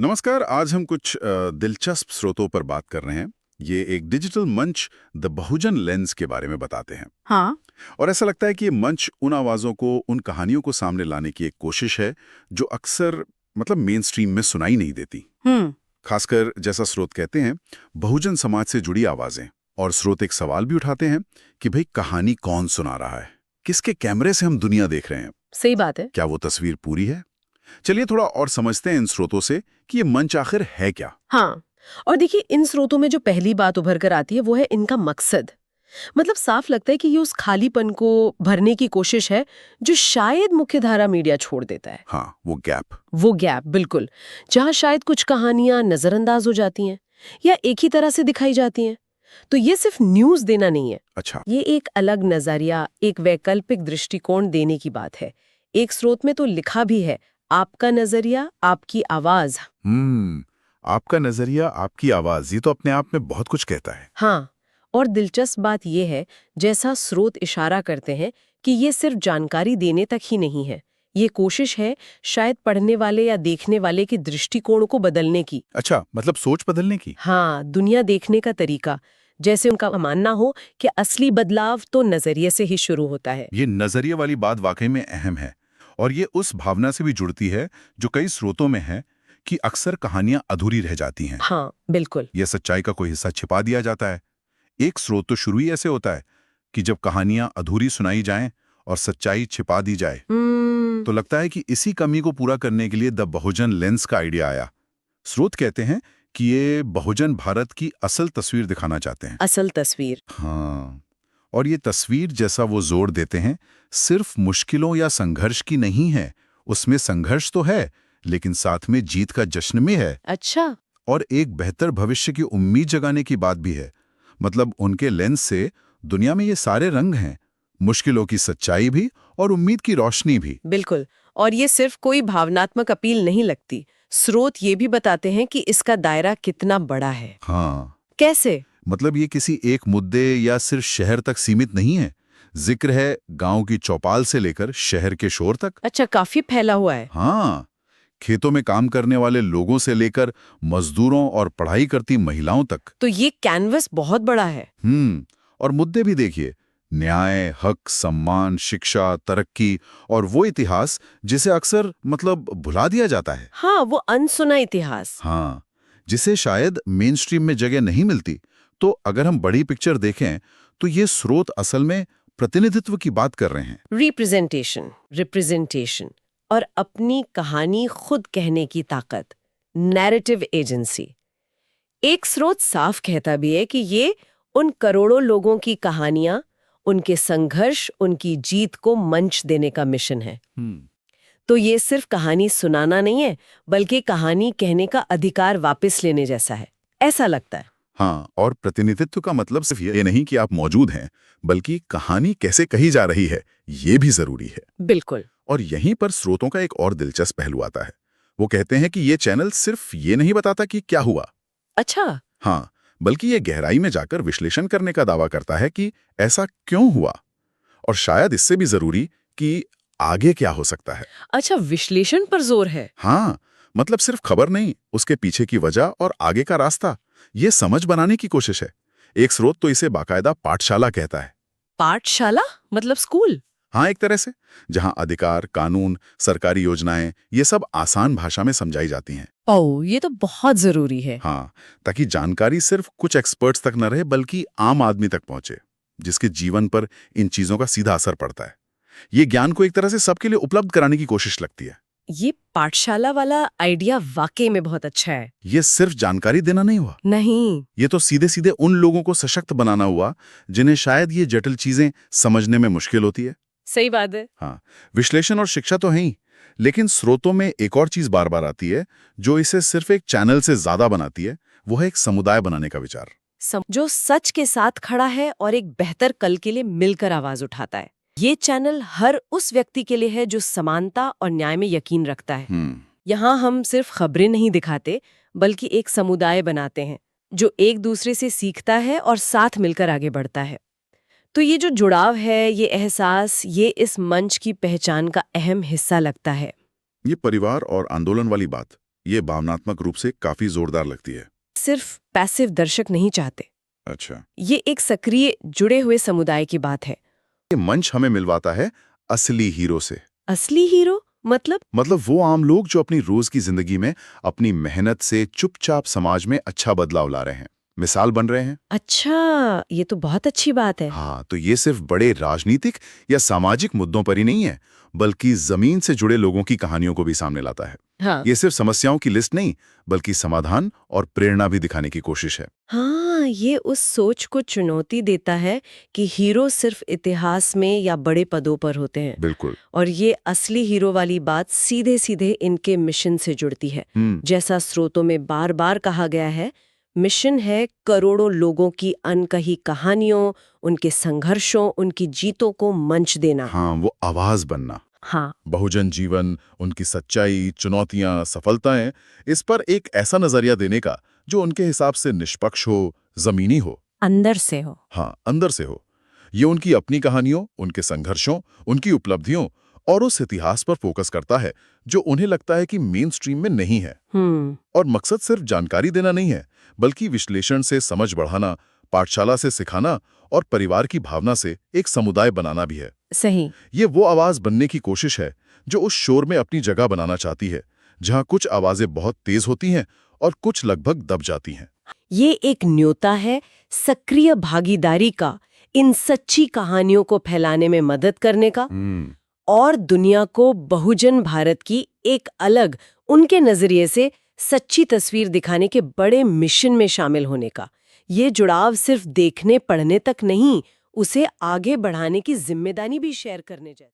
नमस्कार। आज हम कुछ दिलचस्प स्रोतों पर बात कर रहे हैं। ये एक डिजिटल मंच द बहुजन लेंस के बारे में बताते हैं। हाँ। और ऐसा लगता है कि ये मंच उन आवाज़ों को, उन कहानियों को सामने लाने की एक कोशिश है जो अक्सर मेन स्ट्रीम में सुनाई नहीं देती। हम्म। खासकर जैसा स्रोत कहते हैं, बहुजन समाज से जुड़ी आवाज़ें। और स्रोत एक सवाल भी उठाते हैं कि भाई कहानी कौन सुना रहा है, किसके कैमरे से हम दुनिया देख रहे हैं, सही बात है। क्या वो तस्वीर पूरी है। चलिए थोड़ा और समझते हैं इन स्रोतों से कि ये मंच आखिर है क्या। हाँ। और देखिए, इन स्रोतों में जो पहली बात उभर कर आती है वो है इनका मकसद। मतलब साफ लगता है कि ये उस खालीपन को भरने की कोशिश है जो शायद मुख्यधारा मीडिया छोड़ देता है। हाँ, वो गैप, बिल्कुल, जहाँ शायद कुछ कहानियां नजरअंदाज हो जाती हैं या एक ही तरह से दिखाई जाती हैं। तो ये सिर्फ न्यूज देना नहीं है। अच्छा। ये एक अलग नजरिया, एक वैकल्पिक दृष्टिकोण देने की बात है। एक स्रोत में तो लिखा भी है, आपका नजरिया, आपकी आवाज। आपका नजरिया, आपकी आवाज, ये तो अपने आप में बहुत कुछ कहता है। हाँ। और दिलचस्प बात यह है, जैसा स्रोत इशारा करते हैं, कि ये सिर्फ जानकारी देने तक ही नहीं है। ये कोशिश है शायद पढ़ने वाले या देखने वाले के दृष्टिकोण को बदलने की। अच्छा, मतलब सोच बदलने की। हाँ, दुनिया देखने का तरीका। जैसे उनका मानना हो कि असली बदलाव तो नजरिए से ही शुरू होता है। ये नजरिए वाली बात वाकई में अहम है। और ये उस भावना से भी जुड़ती है जो कई स्रोतों में है कि अक्सर कहानियां अधूरी रह जाती हैं। हाँ, बिल्कुल। यह सच्चाई का कोई हिस्सा छिपा दिया जाता है। एक स्रोत तो शुरू ही ऐसे होता है कि जब कहानियां अधूरी सुनाई जाएं और सच्चाई छिपा दी जाए, तो लगता है कि इसी कमी को पूरा करने के लिए द बहुजन लेंस का आइडिया आया। स्रोत कहते हैं कि ये बहुजन भारत की असल तस्वीर दिखाना चाहते हैं। असल तस्वीर। हाँ। और ये तस्वीर, जैसा वो जोर देते हैं, सिर्फ मुश्किलों या संघर्ष की नहीं है। उसमें संघर्ष तो है, लेकिन साथ में जीत का जश्न भी है। अच्छा। और एक बेहतर भविष्य की उम्मीद जगाने की बात भी है। मतलब उनके लेंस से दुनिया में ये सारे रंग हैं, मुश्किलों की सच्चाई भी और उम्मीद की रोशनी भी। बिल्कुल। और ये सिर्फ कोई भावनात्मक अपील नहीं लगती। स्रोत ये भी बताते हैं कि इसका दायरा कितना बड़ा है। हाँ। कैसे? मतलब ये किसी एक मुद्दे या सिर्फ शहर तक सीमित नहीं है। जिक्र है गांव की चौपाल से लेकर शहर के शोर तक। अच्छा, काफी फैला हुआ है। हाँ, खेतों में काम करने वाले लोगों से लेकर मजदूरों और पढ़ाई करती महिलाओं तक। तो ये कैनवस बहुत बड़ा है। और मुद्दे भी देखिए, न्याय, हक, सम्मान, शिक्षा, तरक्की और वो इतिहास जिसे अक्सर भुला दिया जाता है। हाँ, वो अनसुना इतिहास। हाँ, जिसे शायद मेन स्ट्रीम में जगह नहीं मिलती। तो अगर हम बड़ी पिक्चर देखें तो ये स्रोत असल में प्रतिनिधित्व की बात कर रहे हैं। रिप्रेजेंटेशन और अपनी कहानी खुद कहने की ताकत, नैरेटिव एजेंसी। एक स्रोत साफ कहता भी है कि ये उन करोड़ों लोगों की कहानियां, उनके संघर्ष, उनकी जीत को मंच देने का मिशन है। तो ये सिर्फ कहानी सुनाना नहीं है, बल्कि कहानी कहने का अधिकार वापस लेने जैसा है, ऐसा लगता है। हाँ, और प्रतिनिधित्व का मतलब सिर्फ ये नहीं कि आप मौजूद हैं, बल्कि कहानी कैसे कही जा रही है, ये भी जरूरी है। बिल्कुल। और यहीं पर स्रोतों का एक और दिलचस्प पहलू आता है। वो कहते हैं कि ये चैनल सिर्फ ये नहीं बताता कि क्या हुआ। अच्छा। हाँ, बल्कि ये गहराई में जाकर विश्लेषण करने का दावा करता है कि ऐसा क्यों हुआ, और शायद इससे भी जरूरी कि आगे क्या हो सकता है। अच्छा, विश्लेषण पर जोर है। हाँ, मतलब सिर्फ खबर नहीं, उसके पीछे की वजह और आगे का रास्ता, ये समझ बनाने की कोशिश है। एक स्रोत तो इसे बाकायदा पाठशाला कहता है। पाठशाला मतलब स्कूल? हाँ, एक तरह से, जहाँ अधिकार, कानून, सरकारी योजनाएं, ये सब आसान भाषा में समझाई जाती हैं। ओह, ये तो बहुत जरूरी है। हाँ, ताकि जानकारी सिर्फ कुछ एक्सपर्ट्स तक न रहे, बल्कि आम आदमी तक पहुंचे, जिसके जीवन पर इन चीजों का सीधा असर पड़ता है। ये ज्ञान को एक तरह से सबके लिए उपलब्ध कराने की कोशिश लगती है। ये पाठशाला वाला आइडिया वाकई में बहुत अच्छा है। ये सिर्फ जानकारी देना नहीं हुआ, नहीं। ये तो सीधे सीधे उन लोगों को सशक्त बनाना हुआ जिन्हें शायद ये जटिल चीजें समझने में मुश्किल होती है। सही बात है। हाँ, विश्लेषण और शिक्षा तो है ही, लेकिन स्रोतों में एक और चीज बार बार आती है जो इसे सिर्फ एक चैनल से ज्यादा बनाती है। वो है एक समुदाय बनाने का विचार। जो सच के साथ खड़ा है और एक बेहतर कल के लिए मिलकर आवाज उठाता है। ये चैनल हर उस व्यक्ति के लिए है जो समानता और न्याय में यकीन रखता है। यहाँ हम सिर्फ खबरें नहीं दिखाते, बल्कि एक समुदाय बनाते हैं जो एक दूसरे से सीखता है और साथ मिलकर आगे बढ़ता है। तो ये जो जुड़ाव है, ये एहसास, ये इस मंच की पहचान का अहम हिस्सा लगता है। ये परिवार और आंदोलन वाली बात, ये भावनात्मक रूप से काफी जोरदार लगती है। सिर्फ पैसिव दर्शक नहीं चाहते, अच्छा, ये एक सक्रिय जुड़े हुए समुदाय की बात है। ये मंच हमें मिलवाता है असली हीरो से। असली हीरो मतलब वो आम लोग जो अपनी रोज की जिंदगी में अपनी मेहनत से चुपचाप समाज में अच्छा बदलाव ला रहे हैं, मिसाल बन रहे हैं। अच्छा, ये तो बहुत अच्छी बात है। हाँ, तो ये सिर्फ बड़े राजनीतिक या सामाजिक मुद्दों पर ही नहीं है, बल्कि जमीन से जुड़े लोगों की कहानियों को भी सामने लाता है। हाँ ये सिर्फ समस्याओं की लिस्ट नहीं, बल्कि समाधान और प्रेरणा भी दिखाने की कोशिश है। हाँ, ये उस सोच को चुनौती देता है कि हीरो सिर्फ इतिहास में या बड़े पदों पर होते हैं, बिल्कुल। और ये असली हीरो वाली बात सीधे सीधे इनके मिशन से जुड़ती है। जैसा स्रोतों में बार बार कहा गया है, मिशन है करोड़ों लोगों की अनकही कहानियों, उनके संघर्षों, उनकी जीतों को मंच देना। हाँ, वो आवाज बनना। हाँ, बहुजन जीवन, उनकी सच्चाई, चुनौतियां, सफलताएं, इस पर एक ऐसा नजरिया देने का जो उनके हिसाब से निष्पक्ष हो, जमीनी हो, अंदर से हो। हाँ, अंदर से हो। ये उनकी अपनी कहानियों, उनके संघर्षों, उनकी उपलब्धियों और उस इतिहास पर फोकस करता है जो उन्हें लगता है कि मेन स्ट्रीम में नहीं है। और मकसद सिर्फ जानकारी देना नहीं है, बल्कि विश्लेषण से समझ बढ़ाना, पाठशाला से सिखाना और परिवार की भावना से एक समुदाय बनाना भी है। सही। ये वो आवाज बनने की कोशिश है जो उस शोर में अपनी जगह बनाना चाहती है, जहां कुछ आवाजें बहुत तेज होती हैं और कुछ लगभग दब जाती हैं। ये एक न्योता है सक्रिय भागीदारी का, इन सच्ची कहानियों को फैलाने में मदद करने का, और दुनिया को बहुजन भारत की एक अलग, उनके नजरिए से सच्ची तस्वीर दिखाने के बड़े मिशन में शामिल होने का। ये जुड़ाव सिर्फ देखने पढ़ने तक नहीं, उसे आगे बढ़ाने की जिम्मेदारी भी शेयर करने जैसा।